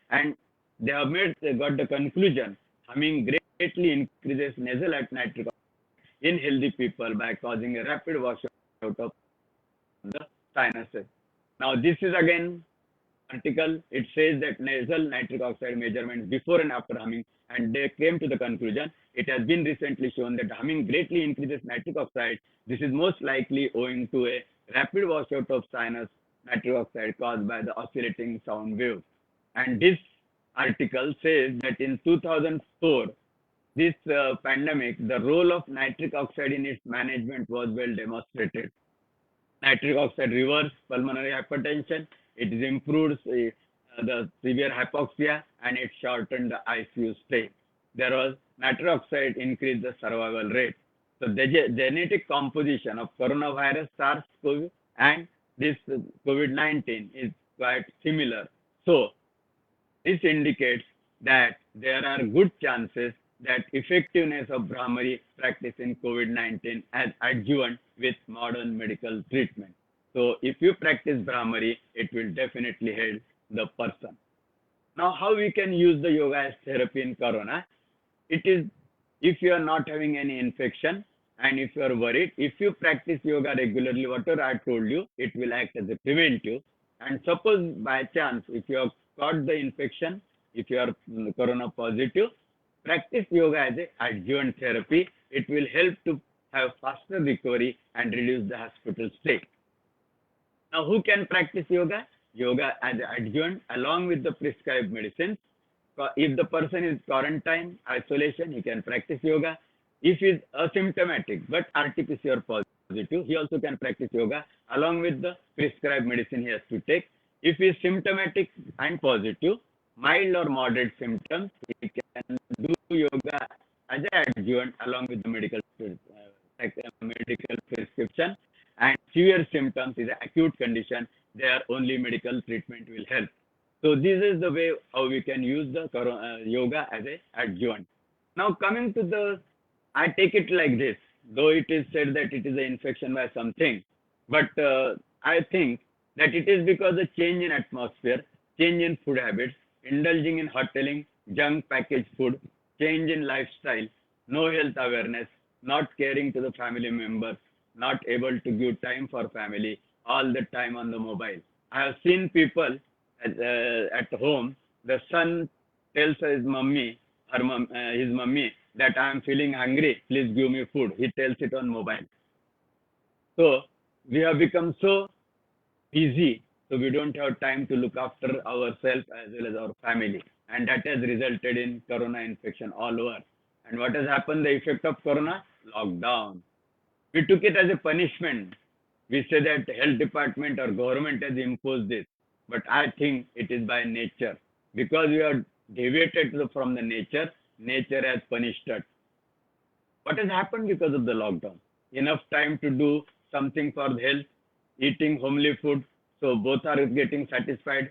and they have got the conclusion humming greatly increases nasal nitric oxide in healthy people by causing a rapid washout of the sinuses. Now this is again article. It says that nasal nitric oxide measurements before and after humming, and they came to the conclusion it has been recently shown that humming greatly increases nitric oxide. This is most likely owing to a rapid washout of sinus nitric oxide caused by the oscillating sound waves. And this article says that in 2004, this pandemic, the role of nitric oxide in its management was well demonstrated. Nitric oxide reverses pulmonary hypertension, it improves the severe hypoxia, and it shortened the ICU stay. There was nitric oxide increased the survival rate. So the genetic composition of coronavirus, SARS-CoV, and this COVID-19 is quite similar. So this indicates that there are good chances that effectiveness of Brahmari practice in COVID-19 as adjuvant with modern medical treatment. So if you practice Brahmari, it will definitely help the person. Now, how we can use the yoga as therapy in Corona? It is if you are not having any infection and if you are worried, if you practice yoga regularly, whatever I told you, it will act as a preventive. And suppose by chance, if you have caught the infection, if you are Corona positive, practice yoga as an adjuvant therapy. It will help to have faster recovery and reduce the hospital stay. Now, who can practice yoga? Yoga as an adjuvant along with the prescribed medicines. If the person is quarantine, isolation, he can practice yoga. If he is asymptomatic but RT-PCR positive, he also can practice yoga along with the prescribed medicine he has to take. If he is symptomatic and positive, mild or moderate symptoms, he can do yoga as an adjuvant along with the medical prescription. And severe symptoms is an acute condition, there only medical treatment will help. So this is the way how we can use the yoga as an adjuvant. Now coming to the, I take it like this, though it is said that it is an infection by something, but I think that it is because of change in atmosphere, change in food habits, indulging in hoteling, junk packaged food, change in lifestyle, no health awareness, not caring to the family members, not able to give time for family, all the time on the mobile. I have seen people at home, the son tells his mummy, his mummy, that I am feeling hungry, please give me food. He tells it on mobile. So we have become so busy, so we don't have time to look after ourselves as well as our family. And that has resulted in Corona infection all over. And what has happened, the effect of Corona? Lockdown. We took it as a punishment. We say that the health department or government has imposed this. But I think it is by nature. Because we are deviated from the nature, nature has punished us. What has happened because of the lockdown? Enough time to do something for the health, eating homely food, so both are getting satisfied,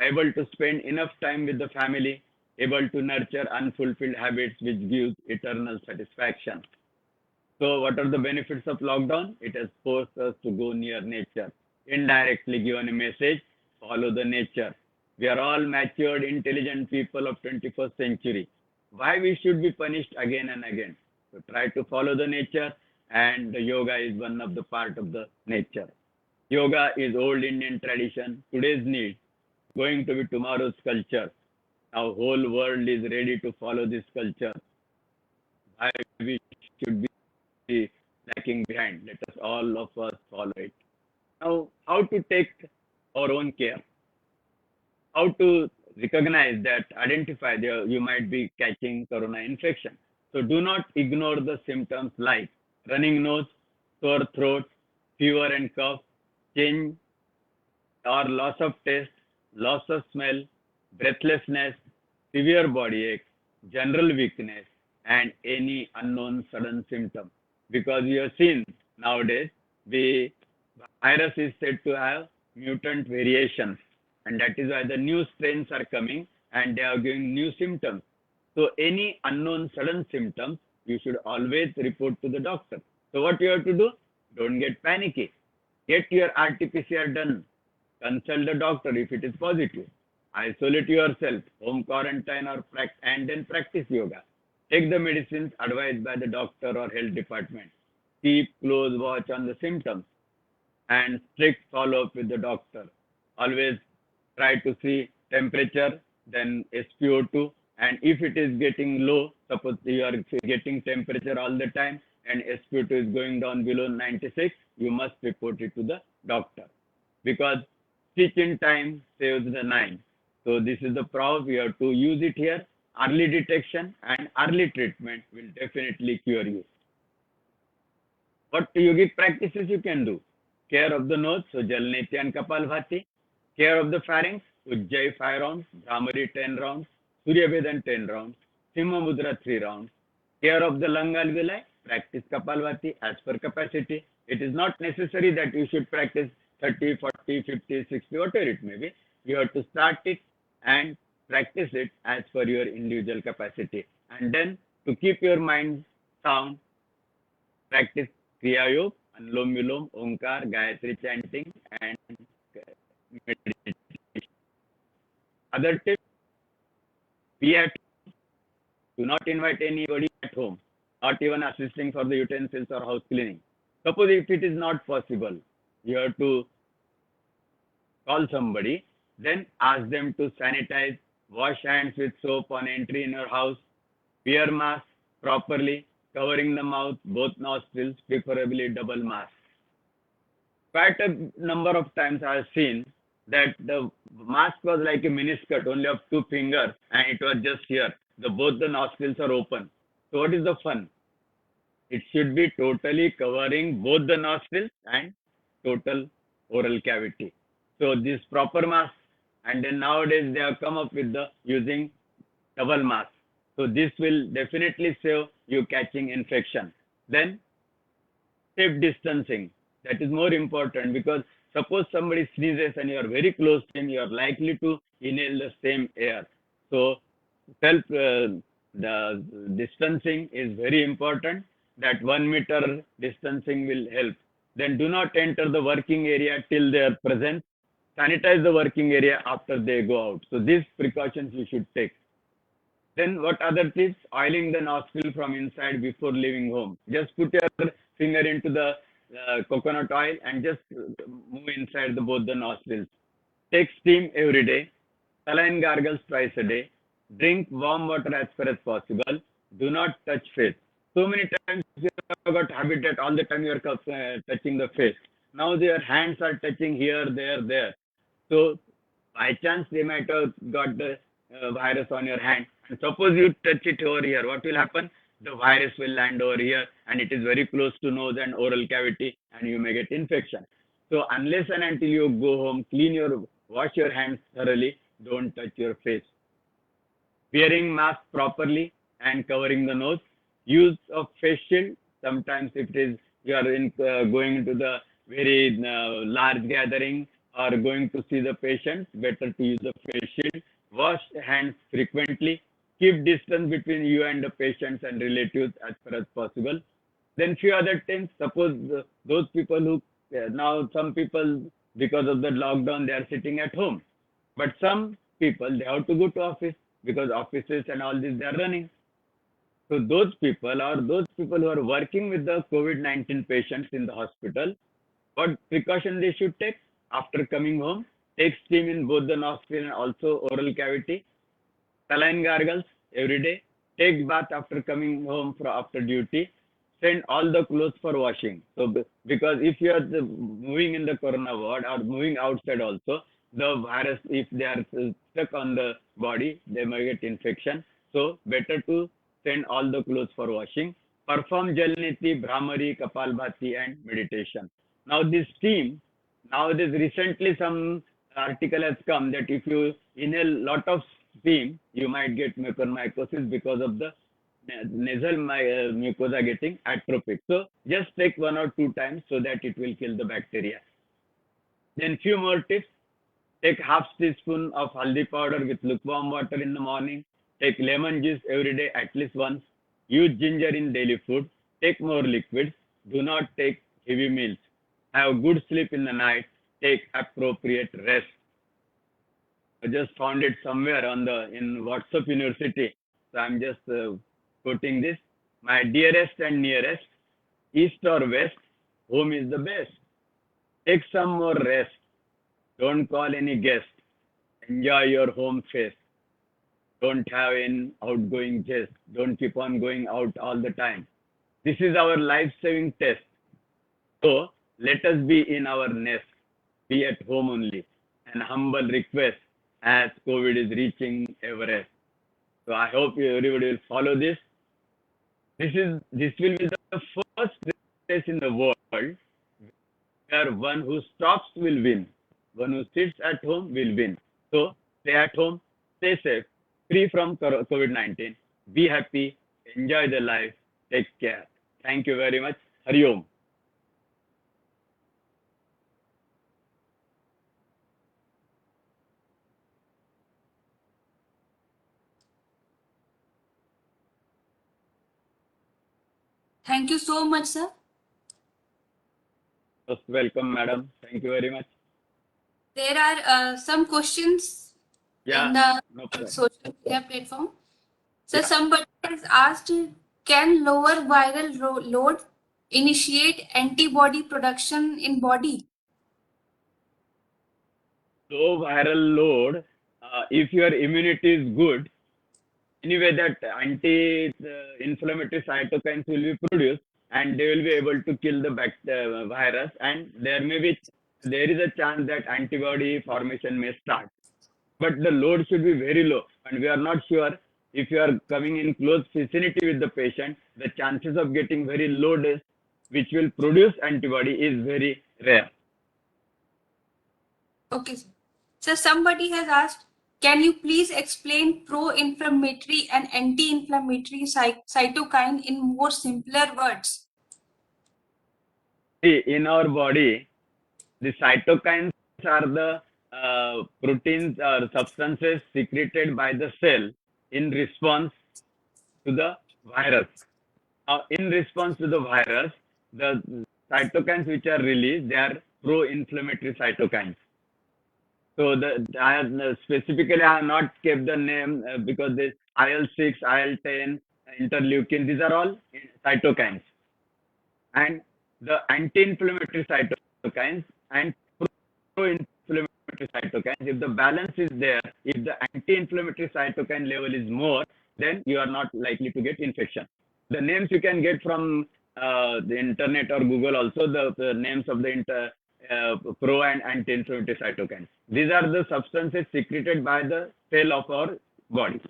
able to spend enough time with the family, able to nurture unfulfilled habits which gives eternal satisfaction. So what are the benefits of lockdown? It has forced us to go near nature. Indirectly given a message, follow the nature. We are all matured, intelligent people of 21st century. Why we should be punished again and again? So try to follow the nature, and the yoga is one of the part of the nature. Yoga is old Indian tradition, today's need, going to be tomorrow's culture. Our whole world is ready to follow this culture. Why we should be lacking behind? Let us all of us follow it. Now, how to take our own care? How to recognize that, identify that you might be catching Corona infection. So do not ignore the symptoms like running nose, sore throat, fever and cough, change or loss of taste, loss of smell, breathlessness, severe body ache, general weakness, and any unknown sudden symptom. Because you have seen nowadays, the virus is said to have mutant variations, and that is why the new strains are coming and they are giving new symptoms. So any unknown sudden symptoms, you should always report to the doctor. So what you have to do? Don't get panicky. Get your RT-PCR done. Consult the doctor if it is positive. Isolate yourself, home quarantine and then practice yoga. Take the medicines advised by the doctor or health department. Keep close watch on the symptoms and strict follow-up with the doctor. Always try to see temperature, then SpO2, and if it is getting low, suppose you are getting temperature all the time and SpO2 is going down below 96, you must report it to the doctor, because stitch in time saves the nine. So this is the proverb, we have to use it here. Early detection and early treatment will definitely cure you. What yogic practices you can do? Care of the nose, so Jalneti and Kapalbhati. Care of the pharynx, Ujjayi 5 rounds, Bhramari 10 rounds, Suryabhedan 10 rounds, Simha Mudra 3 rounds. Care of the lung alveoli, practice Kapalbhati as per capacity. It is not necessary that you should practice 30, 40, 50, 60, whatever it may be. You have to start it and practice it as per your individual capacity. And then to keep your mind sound, practice Kriya Yoga, Anulom Vilom, Omkar, Gayatri chanting, and meditation. Other tips, be at home. Do not invite anybody at home, not even assisting for the utensils or house cleaning. Suppose if it is not possible, you have to call somebody, then ask them to sanitize, wash hands with soap on entry in your house, wear mask properly, covering the mouth, both nostrils, preferably double mask. Quite a number of times I have seen that the mask was like a miniskirt, only of 2 fingers, and it was just here. Both the nostrils are open. So what is the fun? It should be totally covering both the nostrils and total oral cavity. So this proper mask, and then nowadays they have come up with the using double mask. So this will definitely save you catching infection. Then safe distancing. That is more important, because suppose somebody sneezes and you are very close to him, you are likely to inhale the same air. So the distancing is very important. That 1 meter distancing will help. Then do not enter the working area till they are present. Sanitize the working area after they go out. So these precautions you should take. Then what other tips? Oiling the nostril from inside before leaving home. Just put your finger into the coconut oil and just move inside both the nostrils. Take steam every day. Saline gargles twice a day. Drink warm water as far as possible. Do not touch face. So many times you have got habit that all the time you are touching the face. Now their hands are touching here, there. So by chance they might have got the virus on your hand. And suppose you touch it over here, what will happen? The virus will land over here, and it is very close to nose and oral cavity, and you may get infection. So unless and until you go home, wash your hands thoroughly, don't touch your face. Wearing mask properly and covering the nose. Use of face shield. Sometimes if it is you are going into the very large gathering or going to see the patient, better to use the face shield. Wash hands frequently. Keep distance between you and the patients and relatives as far as possible. Then few other things. Suppose those people who now some people, because of the lockdown, they are sitting at home. But some people, they have to go to office because offices and all this they are running. So those people who are working with the COVID-19 patients in the hospital, what precaution they should take after coming home? Take steam in both the nostril and also oral cavity. Saline gargles every day. Take bath after coming home after duty. Send all the clothes for washing. So because if you are moving in the corona ward or moving outside also, the virus, if they are stuck on the body, they may get infection. So better to send all the clothes for washing. Perform Jalneti, Bhramari, Kapalbhati and meditation. Now this steam, nowadays recently some article has come that if you inhale lot of steam, you might get mucormycosis because of the nasal mucosa getting atrophic. So just take 1 or 2 times so that it will kill the bacteria. Then few more tips. Take half teaspoon of haldi powder with lukewarm water in the morning. Take lemon juice every day at least once. Use ginger in daily food. Take more liquids. Do not take heavy meals. Have good sleep in the night. Take appropriate rest. I just found it somewhere in WhatsApp University. So I'm just quoting this. My dearest and nearest, east or west, home is the best. Take some more rest. Don't call any guest. Enjoy your home face. Don't have an outgoing jest. Don't keep on going out all the time. This is our life-saving test. So let us be in our nest. Be at home only. An humble request as COVID is reaching Everest. So I hope everybody will follow this. This will be the first place in the world where one who stops will win. One who sits at home will win. So stay at home, stay safe, free from COVID-19. Be happy, enjoy the life, take care. Thank you very much. Hari Om. Thank you so much, sir. Most welcome, madam. Thank you very much. There are some questions Yeah, in the no problem. social media platform. So Yeah. somebody has asked, can lower viral load initiate antibody production in body? Low viral load, if your immunity is good, anyway that anti-inflammatory cytokines will be produced and they will be able to kill the virus, and there is a chance that antibody formation may start. But the load should be very low, and we are not sure if you are coming in close vicinity with the patient, the chances of getting very low dose which will produce antibody is very rare. Okay, sir. So somebody has asked, can you please explain pro-inflammatory and anti-inflammatory cytokine in more simpler words? See, in our body, the cytokines are the proteins or substances secreted by the cell in response to the virus. In response to the virus, the cytokines which are released, they are pro-inflammatory cytokines. So specifically, I have not kept the name because this IL-6, IL-10, interleukin, these are all cytokines. And the anti-inflammatory cytokines and pro-inflammatory cytokines, if the balance is there, if the anti-inflammatory cytokine level is more, then you are not likely to get infection. The names you can get from the internet or Google also, the names of the pro and anti-inflammatory cytokines. These are the substances secreted by the cell of our body.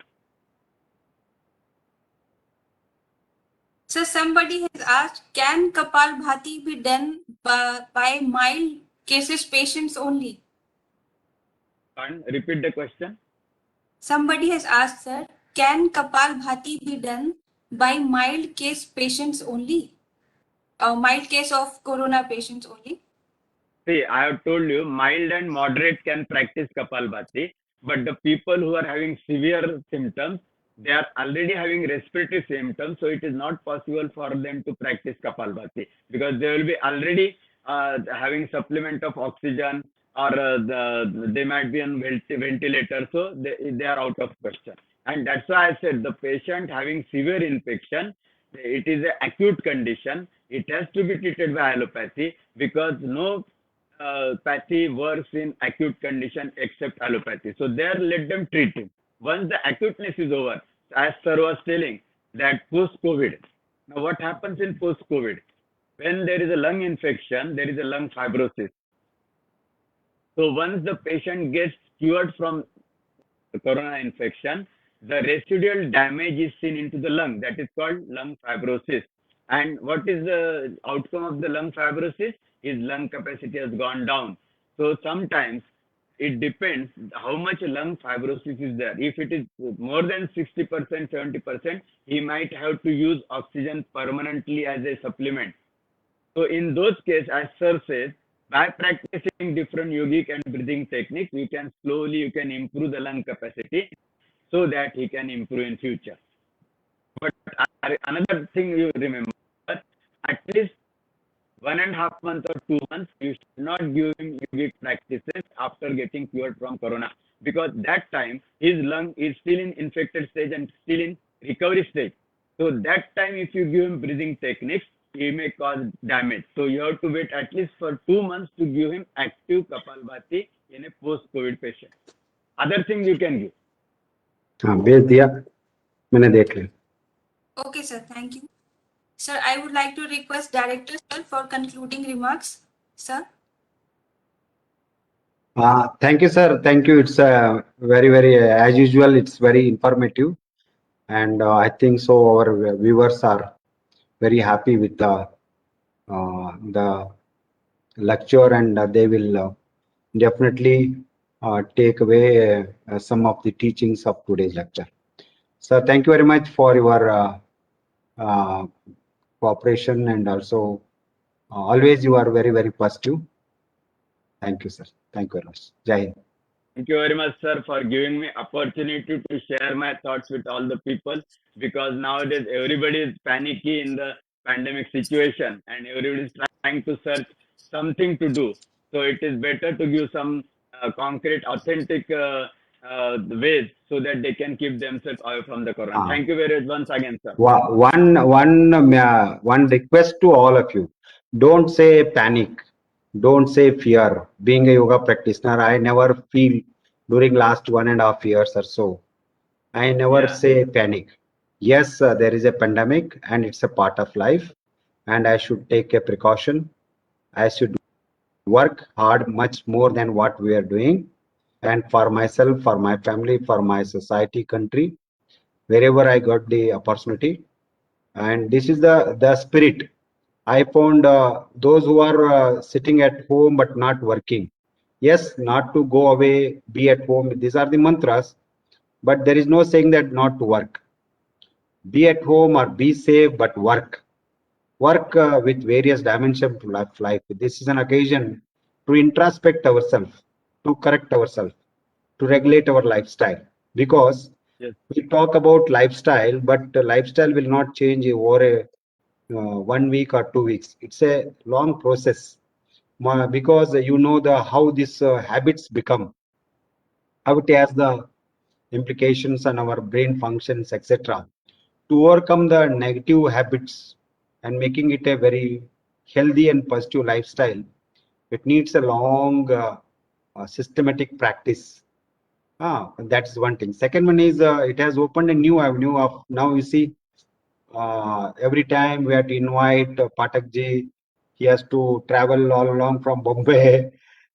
So somebody has asked, can Kapalbhati be done by mild cases patients only? And repeat the question. Somebody has asked, sir, can Kapalbhati be done by mild case patients only? Mild case of corona patients only? See, I have told you, mild and moderate can practice Kapalbhati, but the people who are having severe symptoms, they are already having respiratory symptoms, so it is not possible for them to practice Kapalbhati because they will be already having supplement of oxygen, or they might be on ventilator, so they are out of question. And that's why I said the patient having severe infection, it is an acute condition. It has to be treated by allopathy because no pathy works in acute condition except allopathy. So there, let them treat him. Once the acuteness is over, as sir was telling, that post-COVID. Now what happens in post-COVID? When there is a lung infection, there is a lung fibrosis. So once the patient gets cured from the corona infection, the residual damage is seen into the lung. That is called lung fibrosis. And what is the outcome of the lung fibrosis? His lung capacity has gone down. So sometimes it depends how much lung fibrosis is there. If it is more than 60%, 70%, he might have to use oxygen permanently as a supplement. So in those cases, as sir says, by practicing different yogic and breathing techniques, you can improve the lung capacity so that he can improve in future. But another thing you remember, at least 1.5 months or 2 months, you should not give him yogic practices after getting cured from corona, because that time his lung is still in infected stage and still in recovery stage. So that time, if you give him breathing techniques, he may cause damage. So you have to wait at least for 2 months to give him active Kapalbhati in a post-COVID patient. Other things you can give. हाँ भेज दिया मैंने देख लिया. Okay, sir. Thank you. Sir, I would like to request Director sir for concluding remarks. Sir. Thank you, sir. Thank you. It's very, as usual, it's very informative. And I think so our viewers are very happy with the lecture, and they will definitely take away some of the teachings of today's lecture. So thank you very much for your cooperation, and also always you are very positive. Thank you, sir. Thank you very much. Jai Hind. Thank you very much, sir, for giving me opportunity to share my thoughts with all the people, because nowadays everybody is panicky in the pandemic situation and everybody is trying to search something to do. So it is better to give some concrete, authentic ways so that they can keep themselves away from the corona. Thank you very much once again, sir. One request to all of you: don't say panic. Don't say fear. Being a yoga practitioner, I never feel during last 1.5 years or so, I never say panic. Yes, there is a pandemic and it's a part of life, and I should take a precaution. I should work hard much more than what we are doing, and for myself, for my family, for my society, country, wherever I got the opportunity. And this is the spirit. I found those who are sitting at home but not working. Yes, not to go away, be at home. These are the mantras, but there is no saying that not to work. Be at home or be safe, but work. Work with various dimensions of life. This is an occasion to introspect ourselves, to correct ourselves, to regulate our lifestyle. Because we talk about lifestyle, but the lifestyle will not change over a 1 week or 2 weeks. It's a long process, because you know how these habits become, how it has the implications on our brain functions, etc. To overcome the negative habits and making it a very healthy and positive lifestyle, it needs a long systematic practice. That's one thing. Second one is it has opened a new avenue of, now you see, every time we have to invite Patakji. He has to travel all along from Bombay.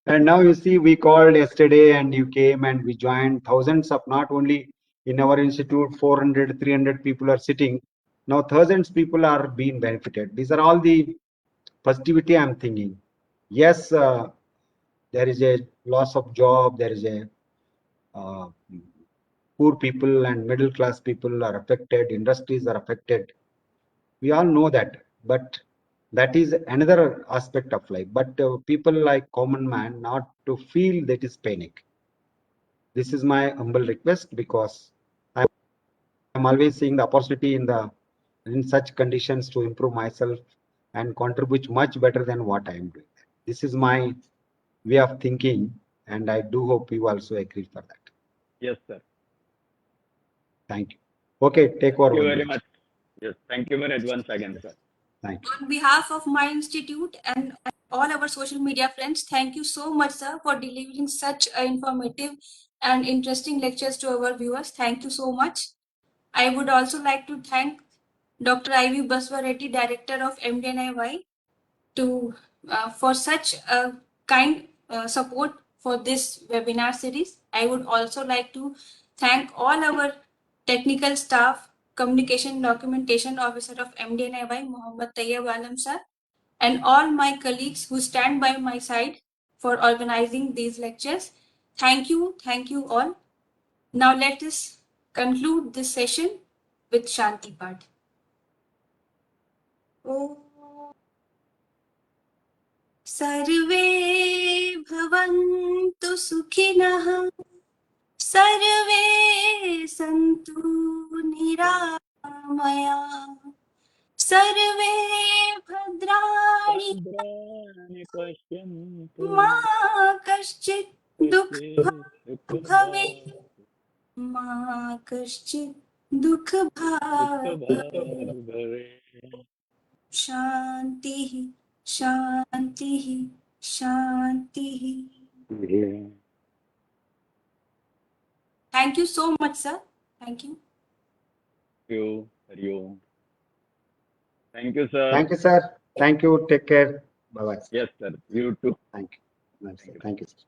And now you see, we called yesterday and you came and we joined. Thousands of, not only in our institute, 400, 300 people are sitting. Now thousands people are being benefited. These are all the positivity I'm thinking. Yes, there is a loss of job. There is a poor people and middle class people are affected. Industries are affected. We all know that, but that is another aspect of life. But people like common man not to feel that is panic. This is my humble request, because I'm always seeing the opportunity in such conditions to improve myself and contribute much better than what I am doing. This is my way of thinking, and I do hope you also agree for that. Yes, sir. Thank you. Okay, take over. Thank you very much. Yes, thank you very much once again, sir. Thank you. On behalf of my institute and all our social media friends, thank you so much, sir, for delivering such informative and interesting lectures to our viewers. Thank you so much. I would also like to thank Dr. I.V. Baswareddy, Director of MDNIY, for such a kind support for this webinar series. I would also like to thank all our technical staff, Communication Documentation Officer of MDNIY, Mohammad Tayyab Alam sir, and all my colleagues who stand by my side for organizing these lectures. Thank you all. Now let us conclude this session with Shanti Path. Om सर्वे भवन्तु सुखिनः सर्वे सन्तु निरामया सर्वे भद्राणि भद्राणि पश्यन्तु मा कश्चित् दुःखभाग् भवेत् मा कश्चित् दुःखभाग् भवेत्। शान्तिः शान्तिः शान्तिः. Thank you so much, sir. Thank you. Hari Om. Thank you, sir. Thank you, sir. Thank you. Take care. Bye-bye. Yes, sir. You too. Thank you. Thank you, sir.